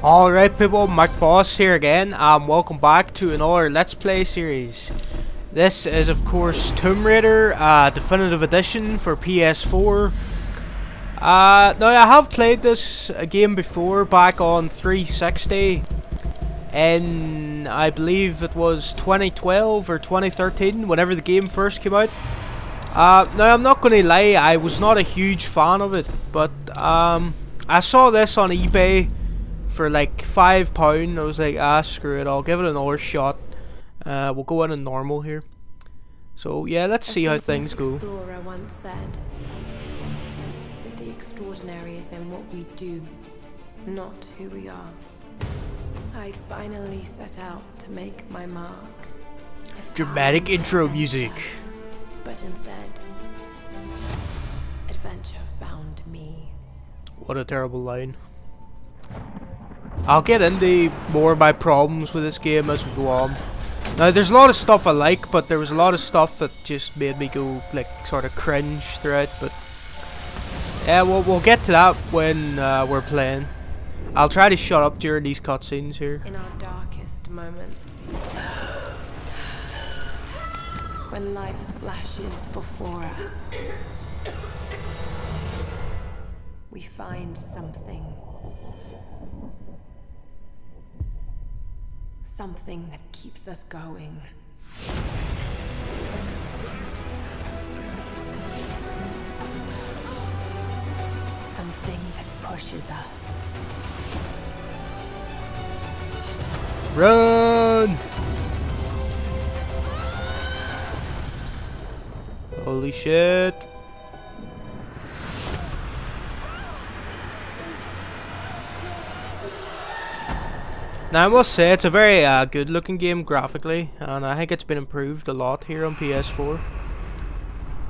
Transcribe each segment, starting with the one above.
Alright people, McBoss here again. Welcome back to another Let's Play series. This is of course Tomb Raider Definitive Edition for PS4. Now I have played this game before back on 360 in, I believe it was 2012 or 2013, whenever the game first came out. Now I'm not gonna lie, I was not a huge fan of it, but I saw this on eBay for like £5. I was like, screw it, I'll give it another shot. We'll go in normal here. So yeah, let's see how things go. Explorer once said that the extraordinary is in what we do, not who we are. I'd finally set out to make my mark. Dramatic intro music. But instead, adventure found me. What a terrible line. I'll get into more of my problems with this game as we go on. Now there's a lot of stuff I like, but there was a lot of stuff that just made me go like sort of cringe throughout, but yeah, we'll get to that when we're playing. I'll try to shut up during these cutscenes here. In our darkest moments, when life flashes before us, we find something that keeps us going. Something that pushes us. Run! Holy shit. Now I must say it's a very good looking game graphically, and I think it's been improved a lot here on PS4.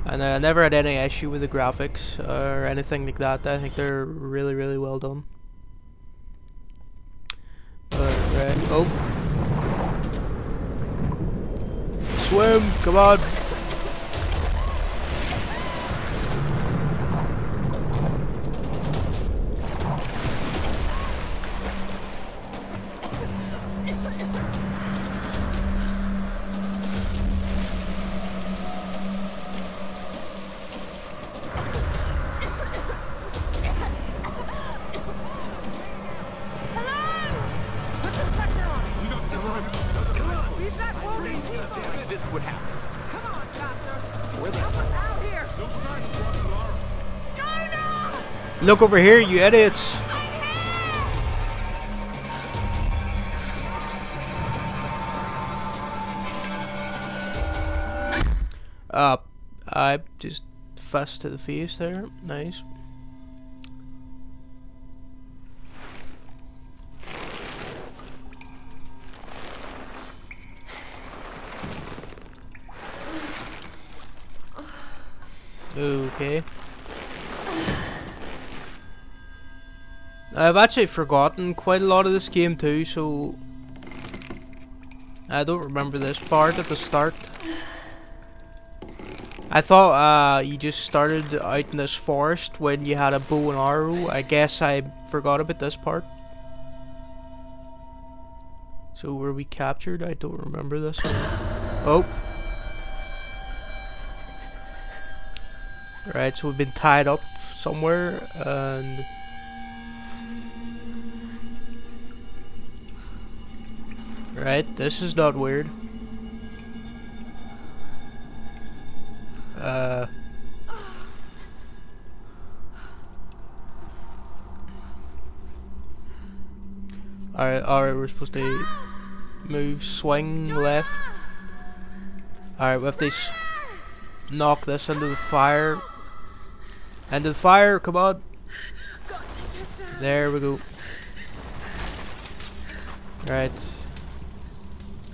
And I never had any issue with the graphics or anything like that. I think they're really well done. Alright, oh. Swim, come on. This would happen. Come on, Doctor. Help us out here. Jonah! Look over here, you idiots. I just fast to the face there. Nice. Okay. I've actually forgotten quite a lot of this game too, so I don't remember this part at the start. I thought you just started out in this forest when you had a bow and arrow. I guess I forgot about this part. So were we captured? I don't remember this one. Oh. Right, so we've been tied up somewhere, and right, this is not weird. Alright, we're supposed to move, swing left. Alright, we have to knock this into the fire. Into the fire, come on. There we go. Right.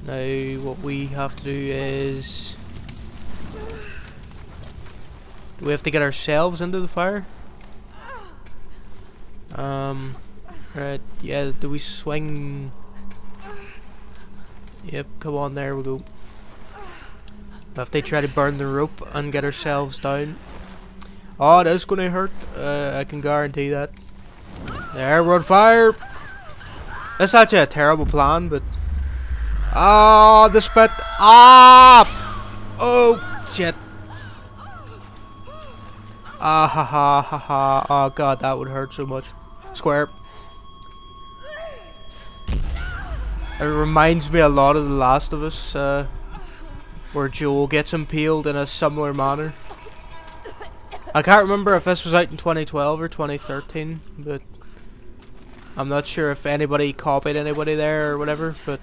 Now what we have to do is, do we have to get ourselves into the fire? Right, yeah, do we swing? Yep, come on, there we go. We have to try to burn the rope and get ourselves down. Oh, that's gonna hurt. I can guarantee that. There, we're on fire. That's actually a terrible plan, but... Ah, this bit... Ah! Oh, shit. Ah, ha ha ha ha. Oh god, that would hurt so much. Square. It reminds me a lot of The Last of Us, where Joel gets impaled in a similar manner. I can't remember if this was out in 2012 or 2013, but I'm not sure if anybody copied anybody there or whatever, but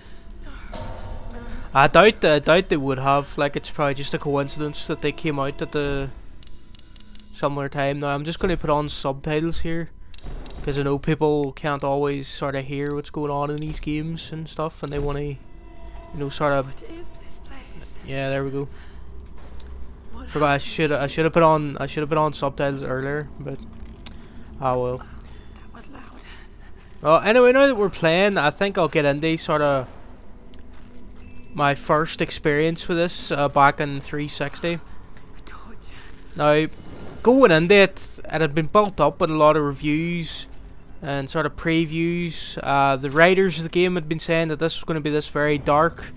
I doubt they would have. Like, it's probably just a coincidence that they came out at the similar time. Now I'm just going to put on subtitles here, because I know people can't always sort of hear what's going on in these games and stuff, and they want to, you know, sort of. What is this place? Yeah, there we go. Forgot I should have put on subtitles earlier, but well. That was loud. Well, anyway, now that we're playing, I think I'll get into sort of my first experience with this back in 360. Now, going into it, it had been built up with a lot of reviews and sort of previews. The writers of the game had been saying that this was going to be this very dark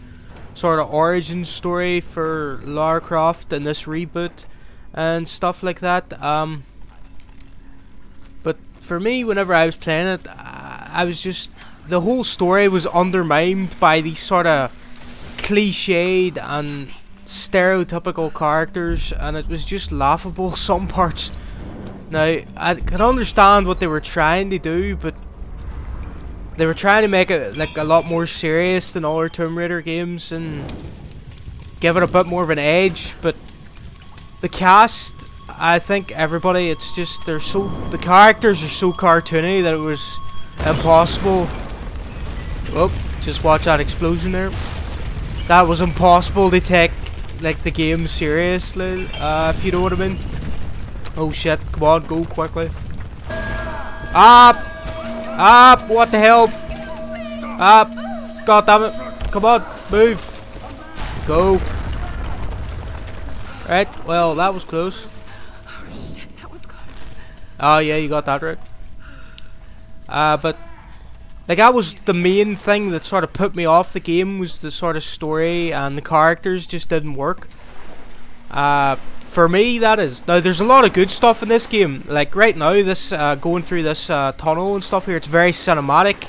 sort of origin story for Lara Croft in this reboot and stuff like that. But for me, whenever I was playing it, I was just, the whole story was undermined by these sort of cliched and stereotypical characters, and it was just laughable some parts. Now, I can understand what they were trying to do, but they were trying to make it like a lot more serious than other Tomb Raider games and give it a bit more of an edge. But the cast, I think everybody, it's just, the characters are so cartoony that it was impossible. Oh, just watch that explosion there. That was impossible to take like the game seriously, if you know what I mean. Oh shit, come on, go quickly. Up! Up! What the hell? Up! God damn it. Come on, move. Go. Right, well, that was close. Oh shit, that was close. Oh yeah, you got that right. But like, that was the main thing that sort of put me off the game, was the sort of story, and the characters just didn't work. For me, that is. Now, there's a lot of good stuff in this game. Like, right now, this going through this tunnel and stuff here, it's very cinematic.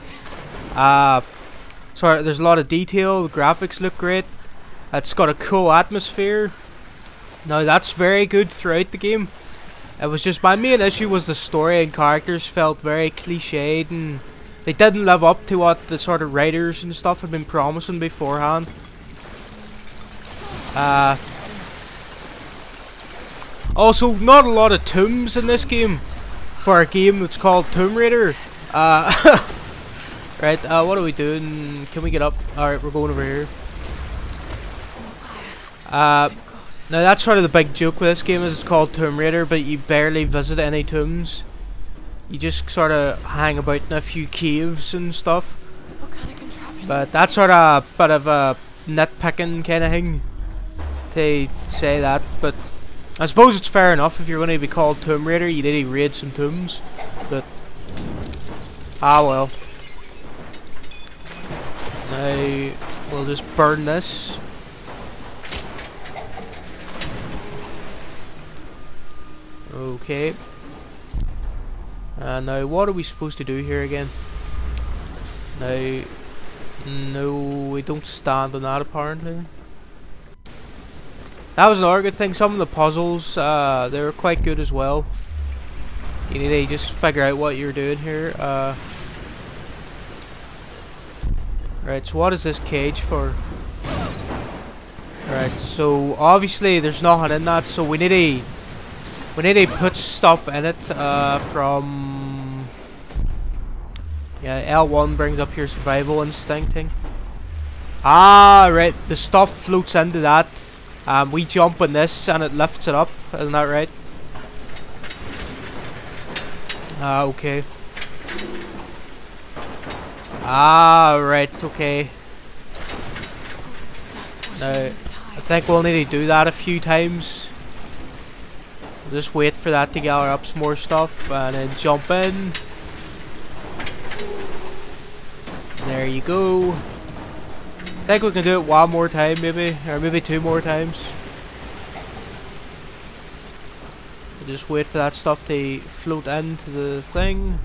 Sorry, there's a lot of detail, the graphics look great. It's got a cool atmosphere. Now, that's very good throughout the game. It was just, my main issue was the story and characters felt very cliched, and they didn't live up to what the sort of writers and stuff had been promising beforehand. Also, not a lot of tombs in this game for a game that's called Tomb Raider. Right, what are we doing? Can we get up? Alright, we're going over here. Now that's sort of the big joke with this game, is it's called Tomb Raider, but you barely visit any tombs. You just sort of hang about in a few caves and stuff. What kind of contraption? But that's sort of a bit of a nitpicking kind of thing to say that, but I suppose it's fair enough. If you're going to be called Tomb Raider, you need to raid some tombs. But well. Now we'll just burn this. Okay. Now what are we supposed to do here again? Now, no, we don't stand on that apparently. That was another good thing. Some of the puzzles, they were quite good as well. You need to just figure out what you're doing here. Right, so what is this cage for? Right, so obviously there's nothing in that, so we need to put stuff in it from... Yeah, L1 brings up your survival instinct thing. Ah, right, the stuff floats into that. We jump on this and it lifts it up, isn't that right? Okay. Right, okay. Now, I think we'll need to do that a few times. We'll just wait for that to gather up some more stuff and then jump in. There you go. I think we can do it one more time, maybe, or maybe 2 more times. Just wait for that stuff to float into the thing.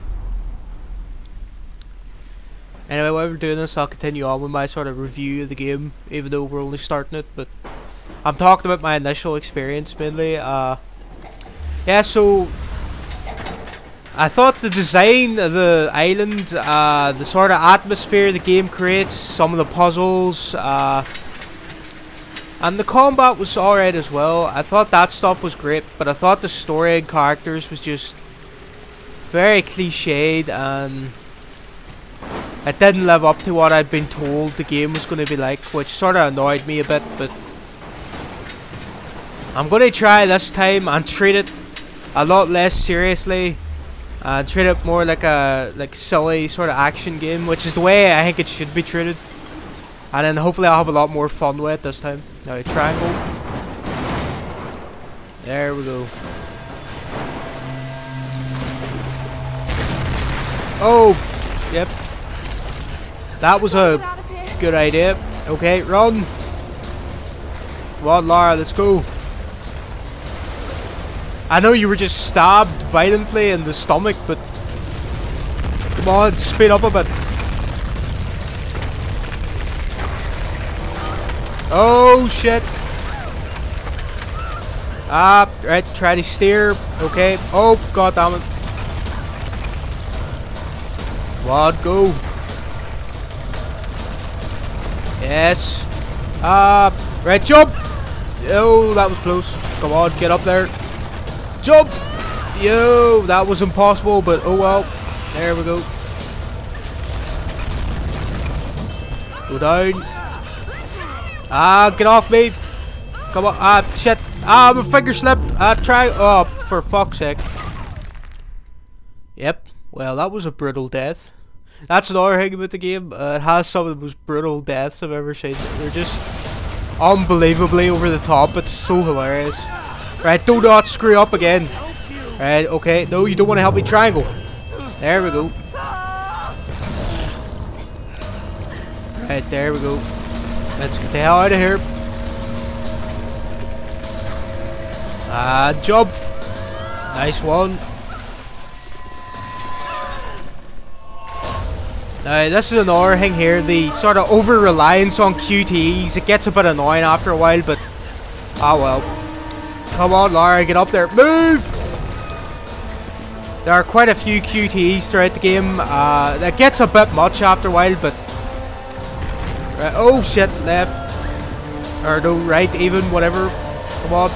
Anyway, while we're doing this, I'll continue on with my sort of review of the game, even though we're only starting it. But I'm talking about my initial experience mainly. Yeah, so I thought the design of the island, the sort of atmosphere the game creates, some of the puzzles, and the combat was alright as well. I thought that stuff was great, but I thought the story and characters was just very cliched, and it didn't live up to what I'd been told the game was going to be like, which sort of annoyed me a bit. But I'm going to try this time and treat it a lot less seriously, and treat it more like a silly sort of action game, which is the way I think it should be treated. And then hopefully I'll have a lot more fun with it this time. Now, triangle. There we go. Oh, yep. That was a good idea. Okay, run. Come on, Lara, let's go. I know you were just stabbed violently in the stomach, but come on, speed up a bit. Oh shit. Ah, right, try to steer. Okay. Oh, god damn it. What, go. Yes. Right, jump. Oh, that was close. Come on, get up there. Jump. Yo, that was impossible, but oh well. There we go. Go down. Ah, get off me. Come on. Ah, shit. Ah, my finger slipped. Ah, try. Oh, for fuck's sake. Yep. Well, that was a brutal death. That's another thing about the game. It has some of the most brutal deaths I've ever seen. They're just unbelievably over the top. It's so hilarious. Right, do not screw up again. Right, okay. No, you don't want to help me triangle. There we go. Right, there we go. Let's get the hell out of here. Jump. Nice one. Now, this is another thing here. The sort of over-reliance on QTEs. It gets a bit annoying after a while, but ah well. Come on, Lara, get up there. Move! There are quite a few QTEs throughout the game. That gets a bit much after a while, but oh shit, left. Or no, right, even, whatever. Come on.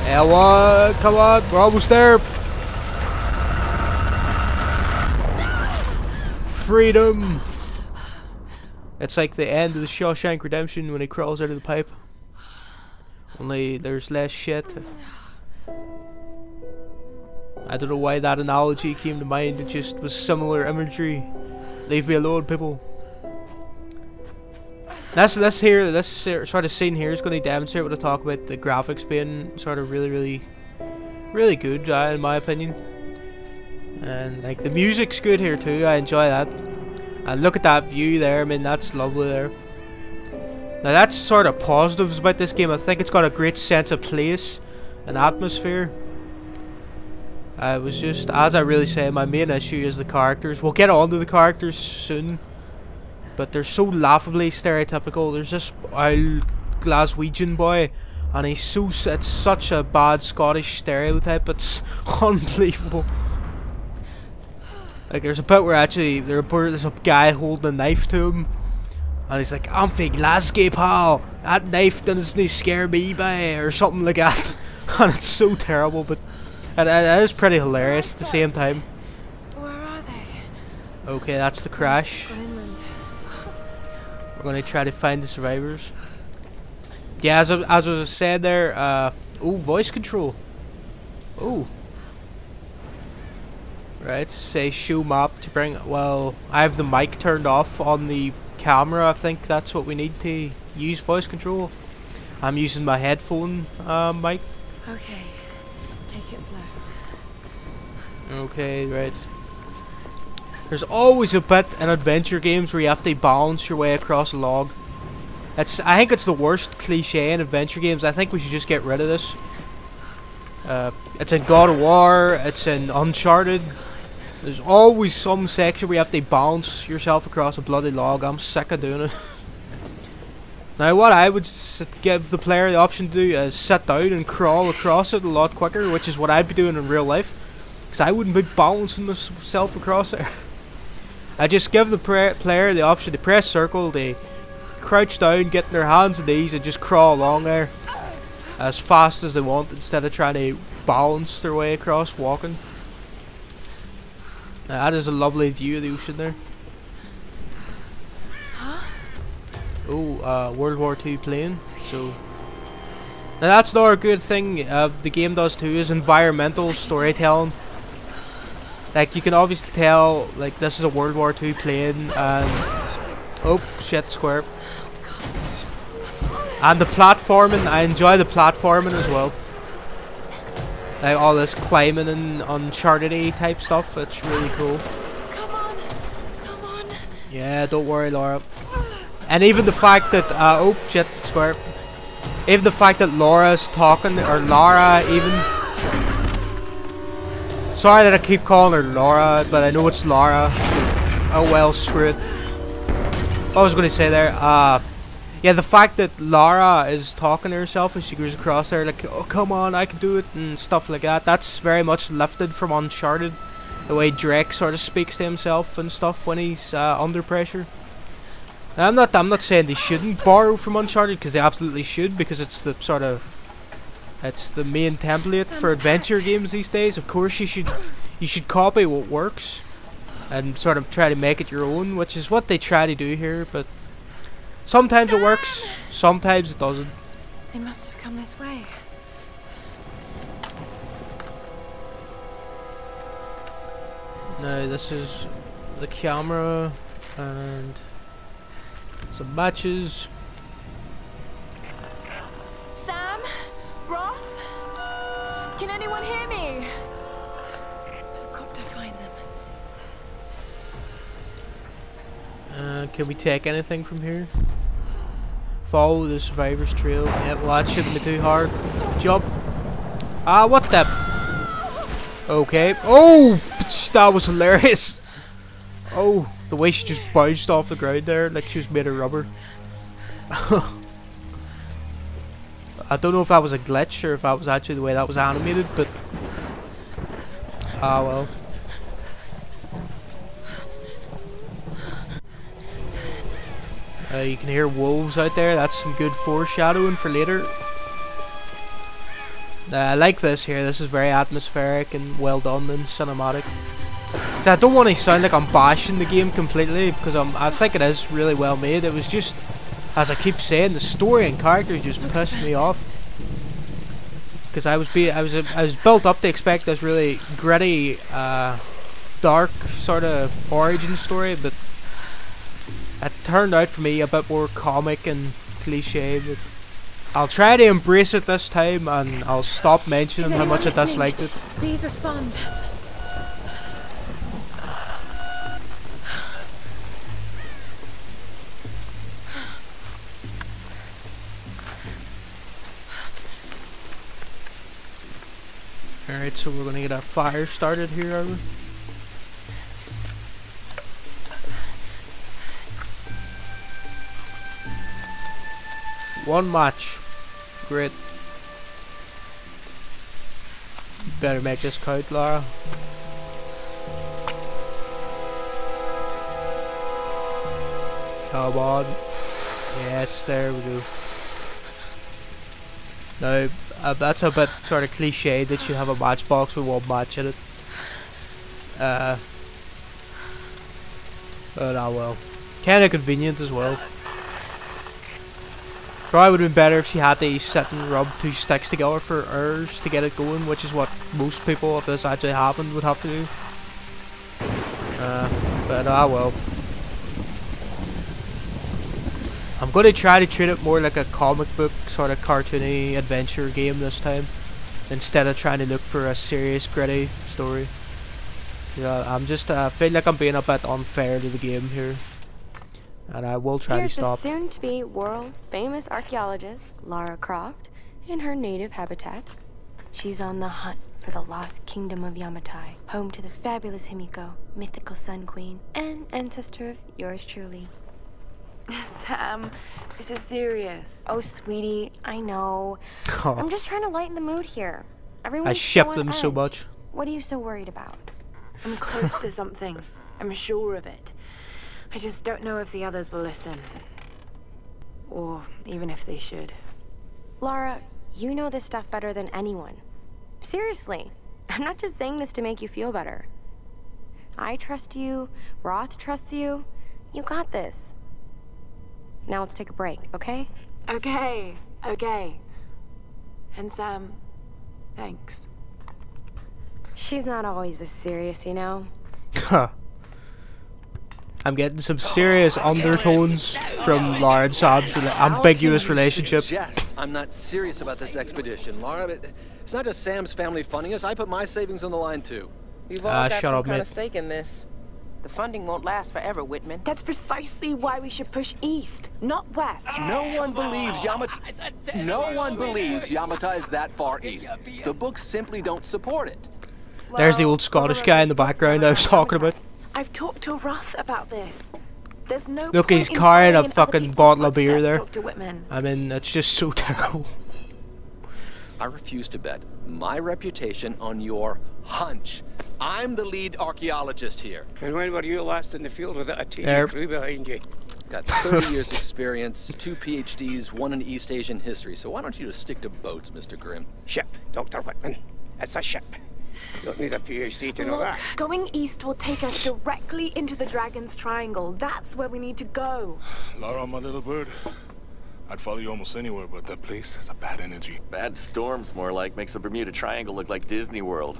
L1, come on, we're almost there. Freedom. It's like the end of the Shawshank Redemption when he crawls out of the pipe. Only there's less shit. I don't know why that analogy came to mind, it just was similar imagery. Leave me alone, people. This sort of scene here is going to demonstrate what I talk about, the graphics being sort of really good, in my opinion. And like the music's good here too, I enjoy that. And look at that view there, I mean that's lovely there. Now that's sort of positives about this game. I think it's got a great sense of place and atmosphere. I was just, as I really say, my main issue is the characters. We'll get on to the characters soon, but they're so laughably stereotypical. There's this old Glaswegian boy, and he's so, it's such a bad Scottish stereotype, it's unbelievable. Like there's a bit where actually there's a guy holding a knife to him, and he's like, "I'm from Glasgow, pal. That knife doesn't scare me, by," or something like that. And it's so terrible, but it is pretty hilarious at the same time. Where are they? Okay, that's the crash. We're gonna try to find the survivors. Yeah, as was said there. Oh, voice control. Oh. Right, say show map to bring. Well, I have the mic turned off on the camera. I think that's what we need to use voice control. I'm using my headphone mic. Okay, take it slow. Okay, right. There's always a bit in adventure games where you have to balance your way across a log. I think it's the worst cliche in adventure games. I think we should just get rid of this. It's in God of War, it's in Uncharted. There's always some section where you have to bounce yourself across a bloody log. I'm sick of doing it. Now what I would give the player the option to do is sit down and crawl across it a lot quicker, which is what I'd be doing in real life. Because I wouldn't be bouncing myself across there. I just give the player the option to press circle, they crouch down, get their hands and knees and just crawl along there as fast as they want instead of trying to balance their way across walking. Now, that is a lovely view of the ocean there. Oh, World War II plane. So now that's another good thing the game does too, is environmental storytelling. Like you can obviously tell like this is a World War II plane and oh shit, square. And the platforming, I enjoy the platforming as well. Like all this climbing and Uncharted-y type stuff, it's really cool. Come on, come on. Yeah, don't worry, Laura. And even the fact that oh shit, square. Even the fact that Laura's talking, or Lara even. Sorry that I keep calling her Laura, but I know it's Lara. Oh well, screw it. What was I going to say there? Yeah, the fact that Lara is talking to herself as she goes across there, like, oh come on, I can do it, and stuff like that. That's very much lifted from Uncharted. The way Drake sort of speaks to himself and stuff when he's under pressure. Now, I'm not saying they shouldn't borrow from Uncharted, because they absolutely should, because it's the sort of, it's the main template for adventure games these days. Of course, you should copy what works and sort of try to make it your own, which is what they try to do here. But sometimes it works, sometimes it doesn't. They must have come this way. Now this is the camera and some matches. Sam? Roth? Can anyone hear me? I've got to find them. Can we take anything from here? Follow the survivor's trail. Yeah, well that shouldn't be too hard. Jump. Ah, what the? Okay. Oh, that was hilarious. Oh, the way she just bounced off the ground there like she was made of rubber. I don't know if that was a glitch or if that was actually the way that was animated, but ah well. You can hear wolves out there. That's some good foreshadowing for later. I like this here. This is very atmospheric and well done and cinematic. So I don't want to sound like I'm bashing the game completely, because I think it is really well made. It was just, as I keep saying, the story and characters just pissed me off. Because I was built up to expect this really gritty, dark sort of origin story, but it turned out for me a bit more comic and cliche. But I'll try to embrace it this time, and I'll stop mentioning how much I disliked it. Please respond. Alright, so we're gonna get our fire started here, are we? One match. Great. Better make this count, Lara. Come on. Yes, there we go. Now, that's a bit sort of cliche that you have a matchbox with one match in it. But ah well. Kinda convenient as well. Probably would have been better if she had to sit and rub two sticks together for hours to get it going, which is what most people, if this actually happened, would have to do. But ah well. I'm going to try to treat it more like a comic book sort of cartoony adventure game this time, instead of trying to look for a serious gritty story. Yeah, I'm just feel like I'm being a bit unfair to the game here, and I will try Here's to stop. the soon-to-be world-famous archaeologist, Lara Croft, in her native habitat. She's on the hunt for the lost kingdom of Yamatai, home to the fabulous Himiko, mythical Sun Queen, and ancestor of yours truly. Sam, this is serious. Oh, sweetie, I know. I'm just trying to lighten the mood here. Everyone's I ship so on them so edge. much. What are you so worried about? I'm close to something. I'm sure of it. I just don't know if the others will listen. Or even if they should. Lara, you know this stuff better than anyone. Seriously, I'm not just saying this to make you feel better. I trust you, Roth trusts you. You got this. Now let's take a break, okay? Okay. And Sam, thanks. She's not always this serious, you know? Huh. I'm getting some serious undertones from Lara and Sam's ambiguous relationship. I'm not serious about this expedition, Lara. It's not just Sam's family funding us. I put my savings on the line too. You've all got shut some up, kind mate. of stake in this. The funding won't last forever, Whitman. That's precisely why we should push east, not west. No one believes Yamatai is that far east. The books simply don't support it. There's the old Scottish guy in the background I was talking about. I've talked to Roth about this. There's no Look, point he's in carrying a following in other fucking people's bottle of beer footsteps, there. Dr. Whitman. I mean, it's just so terrible. I refuse to bet my reputation on your hunch. I'm the lead archaeologist here. And when were you last in the field without a teaching There. crew behind you? Got 30 years experience, 2 PhDs, 1 in East Asian history. So why don't you just stick to boats, Mr. Grimm? Ship, Dr. Whitman. It's a ship. You don't need a PhD to know Look, that. going east will take us directly into the Dragon's Triangle. That's where we need to go. Lara, my little bird. I'd follow you almost anywhere, but that place has a bad energy. Bad storms, more like. Makes the Bermuda Triangle look like Disney World.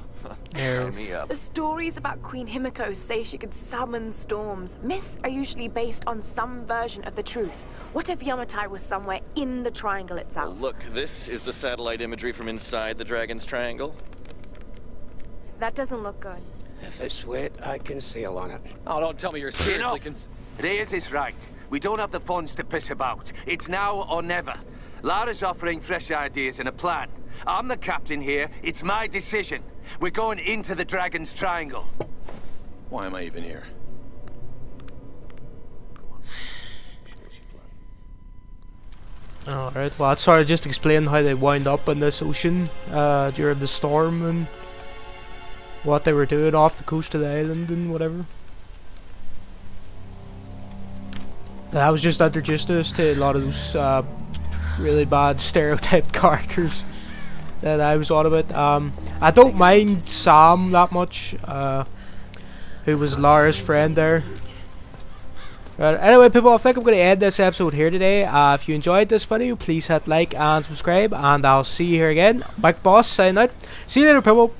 Sign me up. The stories about Queen Himiko say she could summon storms. Myths are usually based on some version of the truth. What if Yamatai was somewhere in the triangle itself? Look, this is the satellite imagery from inside the Dragon's Triangle. That doesn't look good. If it's wet, I can sail on it. Oh, don't tell me you're seriously Reyes is right. We don't have the funds to piss about. It's now or never. Lara's offering fresh ideas and a plan. I'm the captain here. It's my decision. We're going into the Dragon's Triangle. Why am I even here? Alright, well, that's sort of just explain how they wind up in this ocean during the storm and what they were doing off the coast of the island and whatever. That was just introduced us to a lot of those really bad stereotyped characters that I was on about. I don't mind Sam that much, who was Lara's friend there. Right, anyway people, I think I'm going to end this episode here today. If you enjoyed this video, please hit like and subscribe, and I'll see you here again. Mike Boss signing out. See you later people.